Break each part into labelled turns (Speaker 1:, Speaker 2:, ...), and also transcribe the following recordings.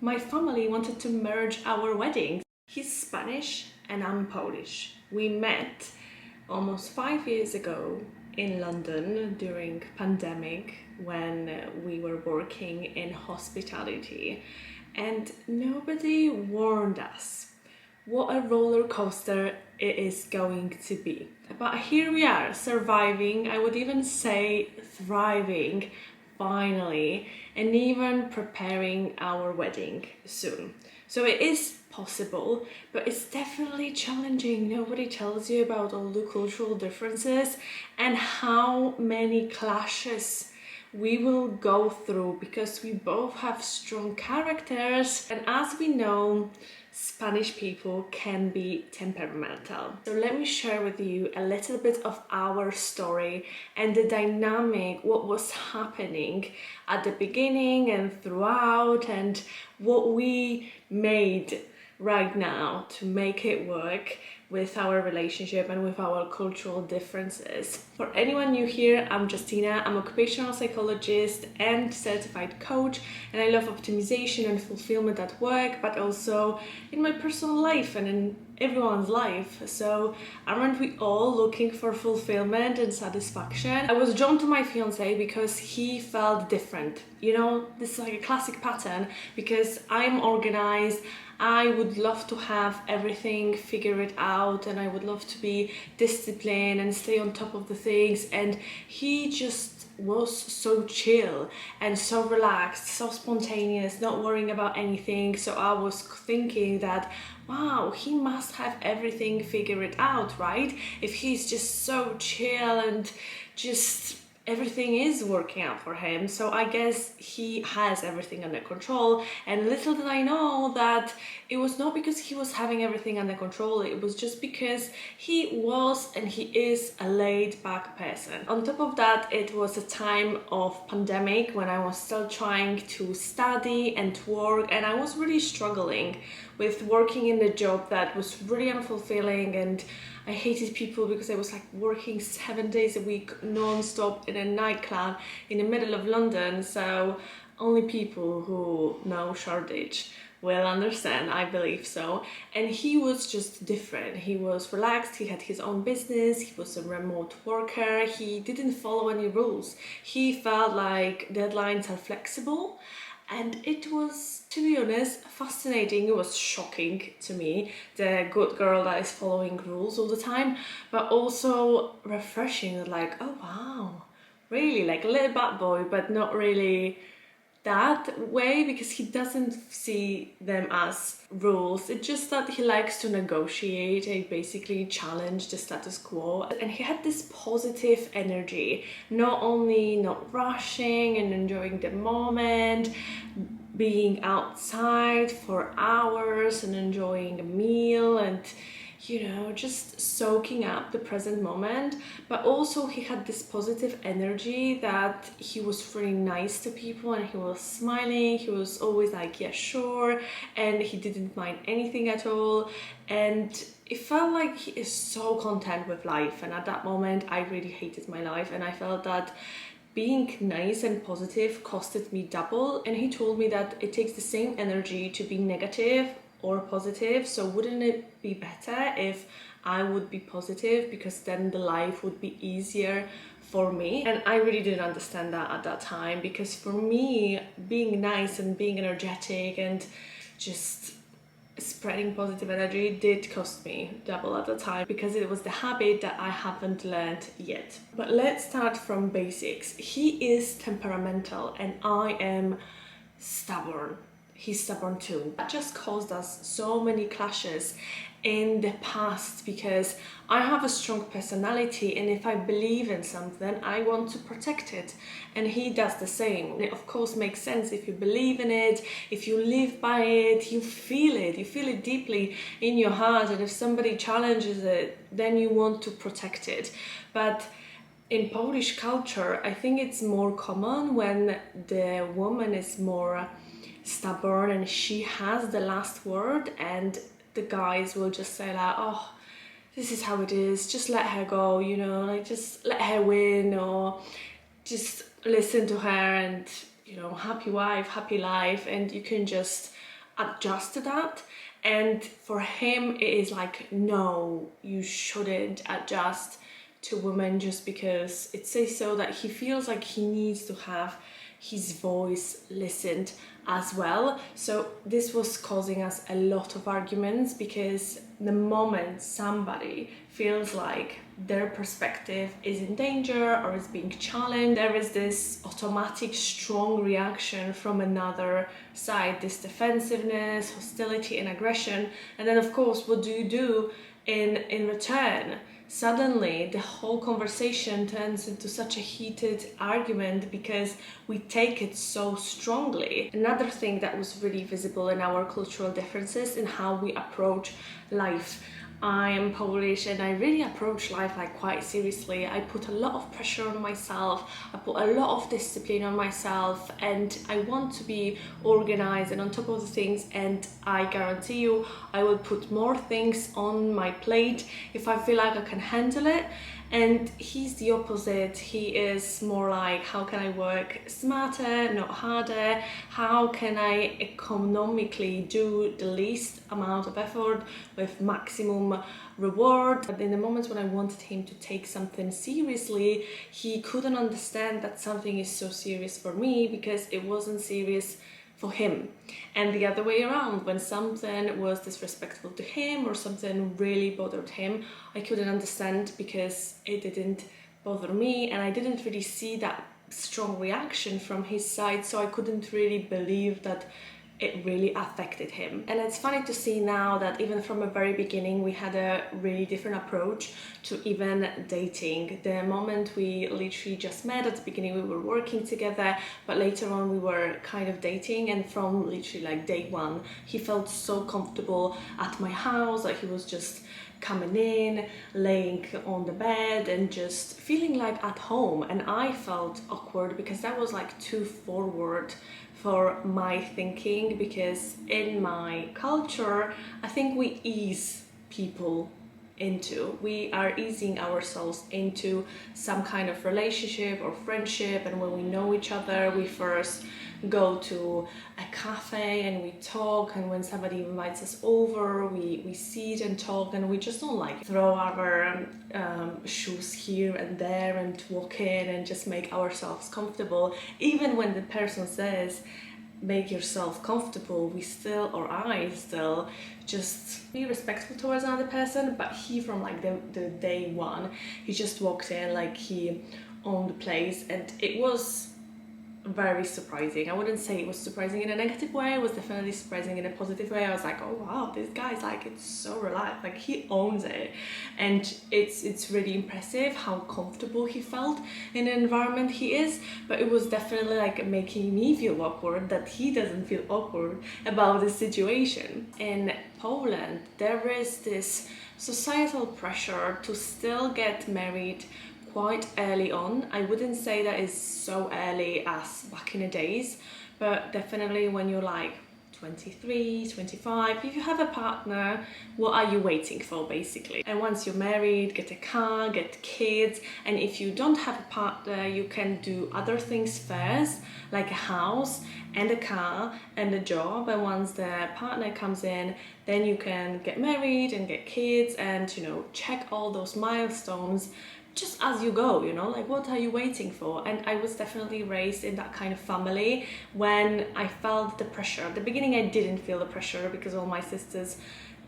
Speaker 1: my family wanted to merge our weddings. He's Spanish and I'm Polish. We met almost 5 years ago in London during pandemic when we were working in hospitality, and nobody warned us what a roller coaster it is going to be. But here we are, surviving, I would even say thriving, finally, and even preparing our wedding soon. So it is possible, but it's definitely challenging. Nobody tells you about all the cultural differences and how many clashes we will go through, because we both have strong characters, and as we know, Spanish people can be temperamental. So let me share with you a little bit of our story and the dynamic, what was happening at the beginning and throughout, and what we made right now to make it work with our relationship and with our cultural differences. For anyone new here, I'm Justina. I'm occupational psychologist and certified coach, and I love optimization and fulfillment at work, but also in my personal life and in everyone's life. So aren't we all looking for fulfillment and satisfaction? I was drawn to my fiance because he felt different. You know, this is like a classic pattern, because I'm organized, I would love to have everything figured out, and I would love to be disciplined and stay on top of the things, and he just was so chill and so relaxed, so spontaneous, not worrying about anything. So I was thinking that, wow, he must have everything figured out, right? If he's just so chill and just everything is working out for him, so I guess he has everything under control. And little did I know that it was not because he was having everything under control, it was just because he was and he is a laid-back person. On top of that, it was a time of pandemic when I was still trying to study and work, and I was really struggling with working in a job that was really unfulfilling, and I hated people because I was like working 7 days a week non-stop in a nightclub in the middle of London. So only people who know Shoreditch will understand, I believe so. And he was just different. He was relaxed, he had his own business, he was a remote worker, he didn't follow any rules. He felt like deadlines are flexible. And it was, to be honest, fascinating. It was shocking to me, the good girl that is following rules all the time, but also refreshing, like, oh wow, really, like a little bad boy, but not really that way, because he doesn't see them as rules. It's just that he likes to negotiate and basically challenge the status quo. And he had this positive energy, not only not rushing and enjoying the moment, being outside for hours and enjoying a meal and, you know, just soaking up the present moment. But also he had this positive energy that he was really nice to people, and he was smiling, he was always like, yeah, sure, and he didn't mind anything at all. And it felt like he is so content with life, and at that moment I really hated my life, and I felt that being nice and positive costed me double. And he told me that it takes the same energy to be negative or positive, so wouldn't it be better if I would be positive, because then the life would be easier for me? And I really didn't understand that at that time, because for me, being nice and being energetic and just spreading positive energy did cost me double at the time, because it was the habit that I haven't learned yet. But let's start from basics. He is temperamental and I am stubborn. He's stubborn too. That just caused us so many clashes in the past, because I have a strong personality, and if I believe in something, I want to protect it, and he does the same. It of course makes sense. If you believe in it, if you live by it, you feel it deeply in your heart, and if somebody challenges it, then you want to protect it. But in Polish culture, I think it's more common when the woman is more stubborn and she has the last word, and the guys will just say like, oh, this is how it is, just let her go, you know, like just let her win, or just listen to her, and, you know, happy wife, happy life, and you can just adjust to that. And for him, it is like, no, you shouldn't adjust to women just because it says so, that he feels like he needs to have his voice listened as well. So this was causing us a lot of arguments, because the moment somebody feels like their perspective is in danger or is being challenged, there is this automatic strong reaction from another side, this defensiveness, hostility and aggression. And then of course, what do you do in return? Suddenly the whole conversation turns into such a heated argument because we take it so strongly. Another thing that was really visible in our cultural differences in how we approach life. I am Polish and I really approach life like quite seriously. I put a lot of pressure on myself, I put a lot of discipline on myself, and I want to be organized and on top of the things, and I guarantee you I will put more things on my plate if I feel like I can handle it. And he's the opposite. He is more like, how can I work smarter, not harder? How can I economically do the least amount of effort with maximum reward? But in the moments when I wanted him to take something seriously, he couldn't understand that something is so serious for me because it wasn't serious for him. And the other way around, when something was disrespectful to him or something really bothered him, I couldn't understand because it didn't bother me, and I didn't really see that strong reaction from his side, so I couldn't really believe that it really affected him. And it's funny to see now that even from the very beginning we had a really different approach to even dating. The moment we literally just met, at the beginning we were working together, but later on we were kind of dating, and from literally like day one he felt so comfortable at my house, like he was just coming in, laying on the bed and just feeling like at home. And I felt awkward because that was like too forward for my thinking, because in my culture I think we ease people into, we are easing ourselves into some kind of relationship or friendship, and when we know each other we first go to a cafe and we talk, and when somebody invites us over we sit and talk, and we just don't like throw our shoes here and there and walk in and just make ourselves comfortable. Even when the person says make yourself comfortable, we still, or I still, just be respectful towards another person. But he, from like the day one, he just walked in like he owned the place, and it was very surprising. I wouldn't say it was surprising in a negative way, it was definitely surprising in a positive way. I was like, oh wow, this guy's like, it's so relaxed, like he owns it. And it's really impressive how comfortable he felt in the environment he is. But it was definitely like making me feel awkward that he doesn't feel awkward about the situation. In Poland there is this societal pressure to still get married quite early on. I wouldn't say that is so early as back in the days, but definitely when you're like 23, 25, if you have a partner, what are you waiting for basically? And once you're married, get a car, get kids, and if you don't have a partner, you can do other things first, like a house and a car and a job, and once the partner comes in, then you can get married and get kids and, you know, check all those milestones just as you go, you know, like what are you waiting for? And I was definitely raised in that kind of family when I felt the pressure. At the beginning I didn't feel the pressure because all my sisters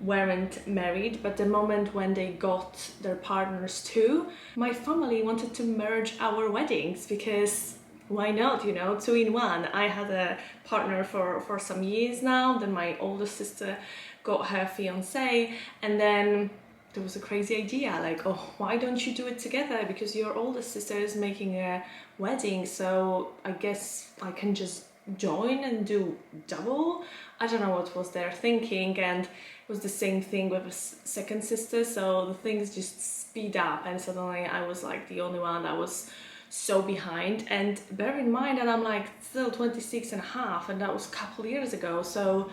Speaker 1: weren't married, but the moment when they got their partners too, my family wanted to merge our weddings because why not, you know, two in one. I had a partner for some years now, then my older sister got her fiance, and then there was a crazy idea like, oh, why don't you do it together, because your older sister is making a wedding, so I guess I can just join and do double. I don't know what was their thinking, and it was the same thing with a second sister, so the things just speed up, and suddenly I was like the only one that was so behind. And bear in mind that I'm like still 26 and a half, and that was a couple years ago, so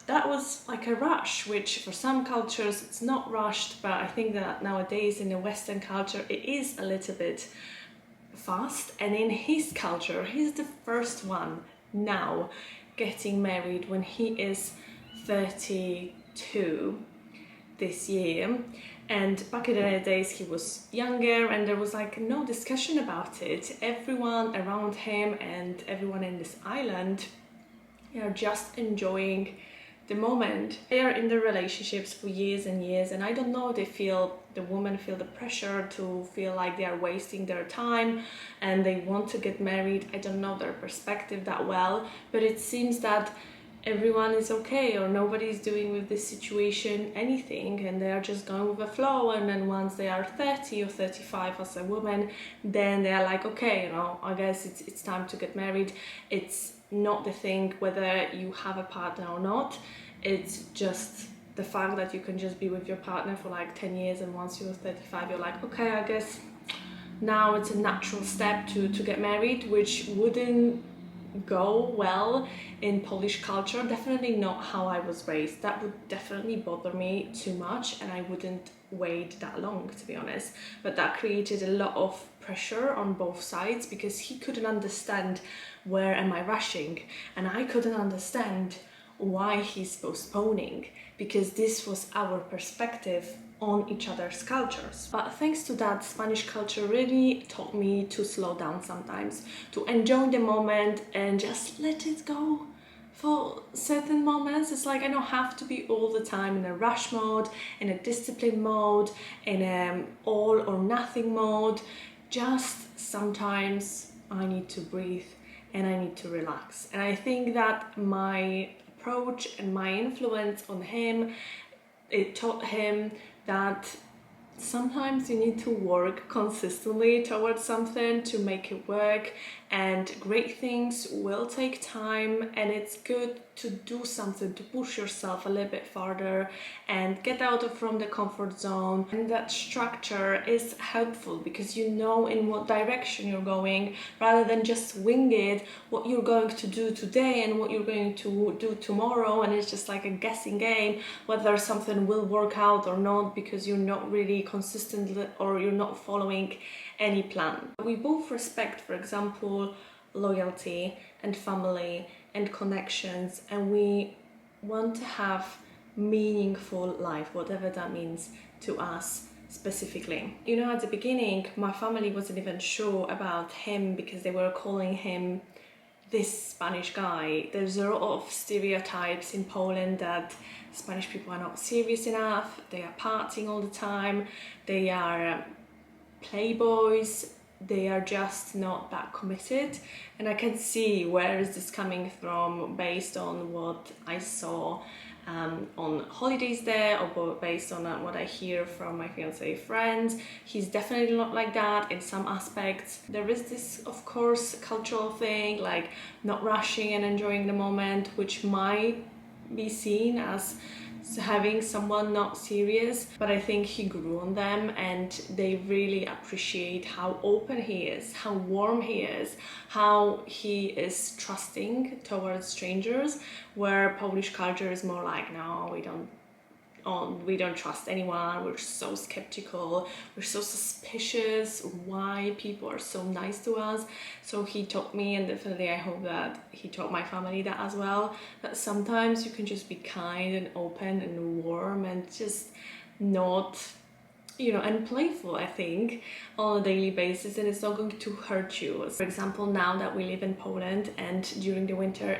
Speaker 1: that was like a rush, which for some cultures it's not rushed, but I think that nowadays in the Western culture it is a little bit fast. And in his culture, he's the first one now getting married when he is 32 this year. And back in the days he was younger and there was like no discussion about it. Everyone around him and everyone in this island are just enjoying the moment. They are in the relationships for years and years, and I don't know, the women feel the pressure to feel like they are wasting their time and they want to get married. I don't know their perspective that well, but it seems that everyone is okay, or nobody's doing with this situation anything, and they are just going with the flow. And then once they are 30 or 35 as a woman, then they are like, okay, I guess it's time to get married. It's not the thing whether you have a partner or not. It's just the fact that you can just be with your partner for like 10 years, and once you're 35 you're like, okay, I guess now it's a natural step to get married, which wouldn't go well in Polish culture. Definitely not how I was raised. That would definitely bother me too much, and I wouldn't wait that long, to be honest. But that created a lot of pressure on both sides, because he couldn't understand where am I rushing, and I couldn't understand why he's postponing, because this was our perspective on each other's cultures. But thanks to that, Spanish culture really taught me to slow down sometimes, to enjoy the moment and just let it go. For certain moments, it's like I don't have to be all the time in a rush mode, in a discipline mode, in a all or nothing mode. Just sometimes I need to breathe and I need to relax. And I think that my approach and my influence on him, it taught him that sometimes you need to work consistently towards something to make it work, and great things will take time, and it's good to do something to push yourself a little bit farther and get out from the comfort zone. And that structure is helpful because you know in what direction you're going, rather than just wing it, what you're going to do today and what you're going to do tomorrow, and it's just like a guessing game whether something will work out or not, because you're not really consistent or you're not following any plan. We both respect, for example, loyalty and family and connections, and we want to have meaningful life, whatever that means to us specifically. At the beginning, my family wasn't even sure about him because they were calling him this Spanish guy. There's a lot of stereotypes in Poland that Spanish people are not serious enough, they are partying all the time, they are playboys, they are just not that committed. And I can see where is this coming from based on what I saw on holidays there, or based on what I hear from my fiancé friends. He's definitely not like that in some aspects. There is this, of course, cultural thing, like not rushing and enjoying the moment, which might be seen as having someone not serious, but I think he grew on them, and they really appreciate how open he is, how warm he is, how he is trusting towards strangers, where Polish culture is more like, no, we don't trust anyone, we're so skeptical, we're so suspicious why people are so nice to us. So he taught me, and definitely I hope that he taught my family that as well, that sometimes you can just be kind and open and warm and just not, and playful, I think, on a daily basis, and it's not going to hurt you. For example, now that we live in Poland and during the winter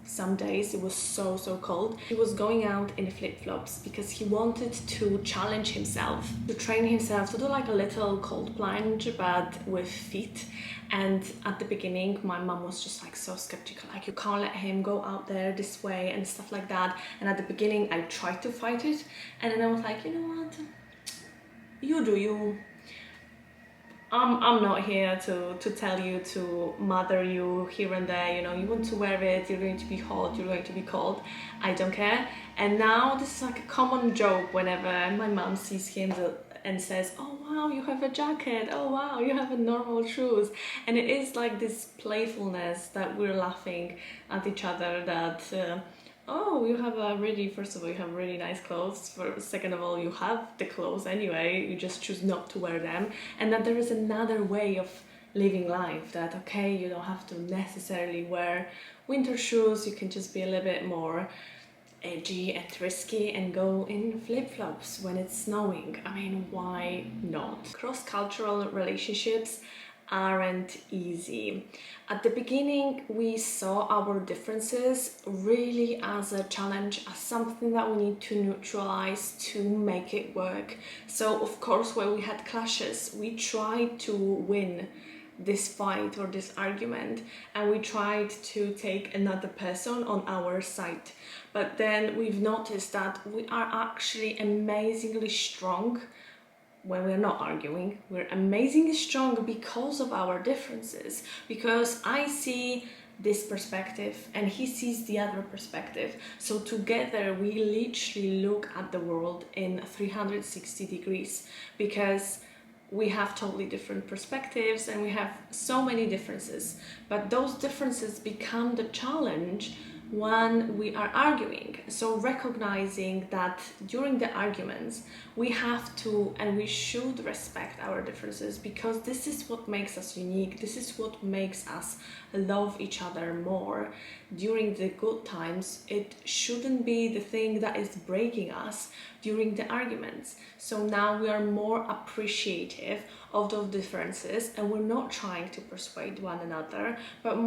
Speaker 1: some days it was so cold, he was going out in flip-flops because he wanted to challenge himself, to train himself to do like a little cold plunge but with feet. And at the beginning my mom was just like so skeptical, like you can't let him go out there this way and stuff like that. And at the beginning I tried to fight it, and then I was like, you know what, you do you. I'm not here to tell you, to mother you here and there, you want to wear it, you're going to be hot, you're going to be cold, I don't care. And now this is like a common joke whenever my mom sees him and says, oh wow, you have a jacket, oh wow, you have a normal shoes. And it is like this playfulness that we're laughing at each other, that oh, you have first of all, you have really nice clothes. Second of all, you have the clothes anyway, you just choose not to wear them. And that there is another way of living life, that okay, you don't have to necessarily wear winter shoes, you can just be a little bit more edgy and risky and go in flip-flops when it's snowing. I mean, why not? Cross-cultural relationships aren't easy. At the beginning, we saw our differences really as a challenge, as something that we need to neutralize to make it work. So of course, when we had clashes, we tried to win this fight or this argument, and we tried to take another person on our side. But then we've noticed that we are actually amazingly strong when we're not arguing. We're amazingly strong because of our differences, because I see this perspective and he sees the other perspective. So together we literally look at the world in 360 degrees, because we have totally different perspectives and we have so many differences. But those differences become the challenge when we are arguing. So recognizing that during the arguments we have to and we should respect our differences, because this is what makes us unique, this is what makes us love each other more. During the good times, it shouldn't be the thing that is breaking us during the arguments. So now we are more appreciative of those differences, and we're not trying to persuade one another, but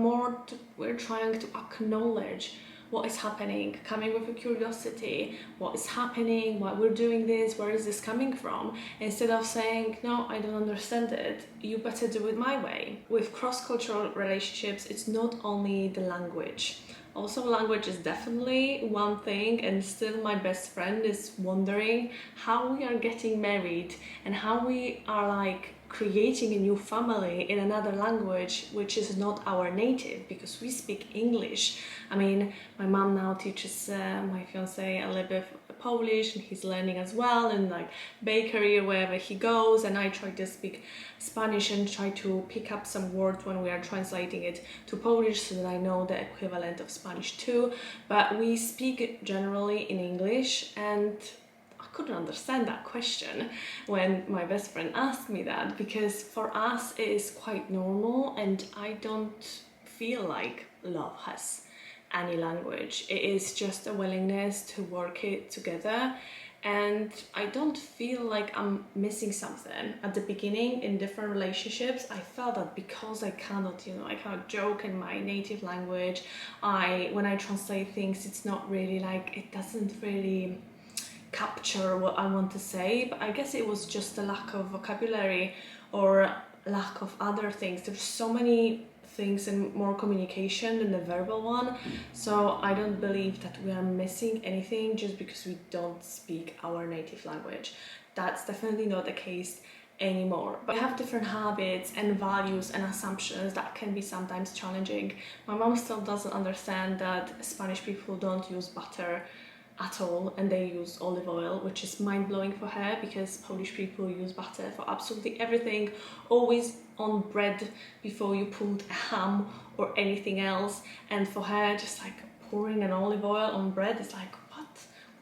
Speaker 1: we're trying to acknowledge what is happening, coming with a curiosity, what is happening, why we're doing this, where is this coming from, instead of saying, no, I don't understand it, you better do it my way. With cross-cultural relationships, it's not only the language. Also, language is definitely one thing, and still my best friend is wondering how we are getting married and how we are like creating a new family in another language which is not our native, because we speak English. I mean, my mom now teaches my fiance a little bit of Polish, and he's learning as well in like bakery or wherever he goes, and I try to speak Spanish and try to pick up some words when we are translating it to Polish so that I know the equivalent of Spanish too. But we speak generally in English, and I couldn't understand that question when my best friend asked me that, because for us it is quite normal, and I don't feel like love has any language. It is just a willingness to work it together, and I don't feel like I'm missing something. At the beginning in different relationships, I felt that because I cannot joke in my native language, when I translate things, it's not really like, it doesn't really capture what I want to say. But I guess it was just a lack of vocabulary or lack of other things. There's so many things and more communication than the verbal one, so I don't believe that we are missing anything just because we don't speak our native language. That's definitely not the case anymore. But we have different habits and values and assumptions that can be sometimes challenging. My mom still doesn't understand that Spanish people don't use butter at all, and they use olive oil, which is mind-blowing for her, because Polish people use butter for absolutely everything, always on bread before you put a ham or anything else. And for her, just like pouring an olive oil on bread is like, what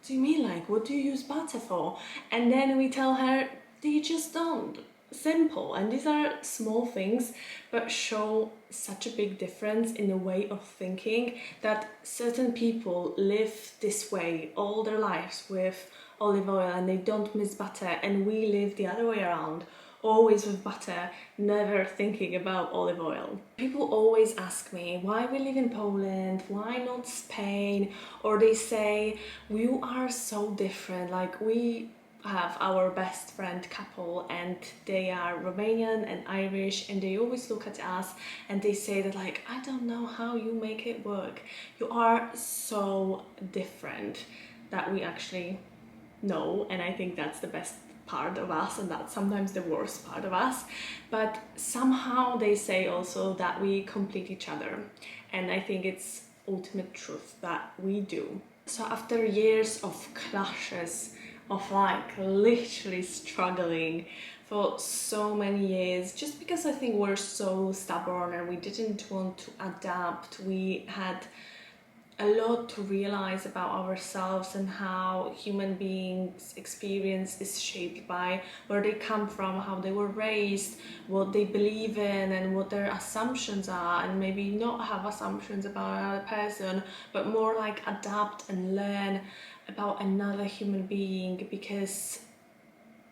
Speaker 1: do you mean? Like, what do you use butter for? And then we tell her, they just don't. Simple. And these are small things, but show such a big difference in the way of thinking, that certain people live this way all their lives with olive oil and they don't miss butter, and we live the other way around, always with butter, never thinking about olive oil. People always ask me why we live in Poland, why not Spain, or they say, you are so different, like we have our best friend couple and they are Romanian and Irish, and they always look at us and they say that like, I don't know how you make it work, you are so different, that we actually know. And I think that's the best part of us, and that's sometimes the worst part of us. But somehow they say also that we complete each other, and I think it's ultimate truth that we do. So after years of clashes, of like literally struggling for so many years, just because I think we're so stubborn and we didn't want to adapt, we had a lot to realize about ourselves and how human beings' experience is shaped by where they come from, how they were raised, what they believe in, and what their assumptions are, and maybe not have assumptions about another person, but more like adapt and learn about another human being, because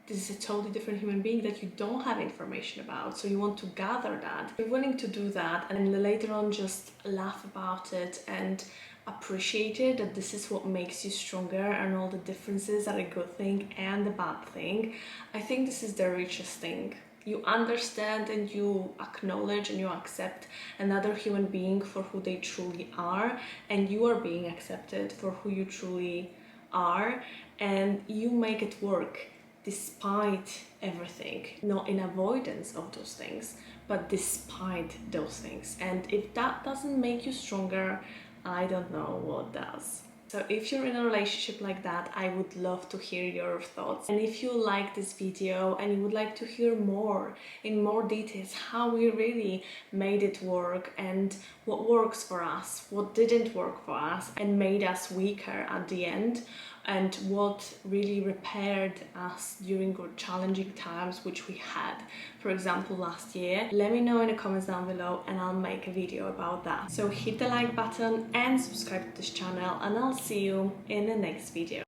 Speaker 1: this is a totally different human being that you don't have information about, so you want to gather that. You're willing to do that and later on just laugh about it and appreciate it, that this is what makes you stronger and all the differences are a good thing and a bad thing. I think this is the richest thing. You understand and you acknowledge and you accept another human being for who they truly are, and you are being accepted for who you truly are, and you make it work despite everything, not in avoidance of those things, but despite those things. And if that doesn't make you stronger, I don't know what does. So if you're in a relationship like that, I would love to hear your thoughts. And if you like this video and you would like to hear more, in more details, how we really made it work and what works for us, what didn't work for us and made us weaker at the end, and what really repaired us during our challenging times which we had, for example last year, let me know in the comments down below and I'll make a video about that. So hit the like button and subscribe to this channel, and I'll see you in the next video.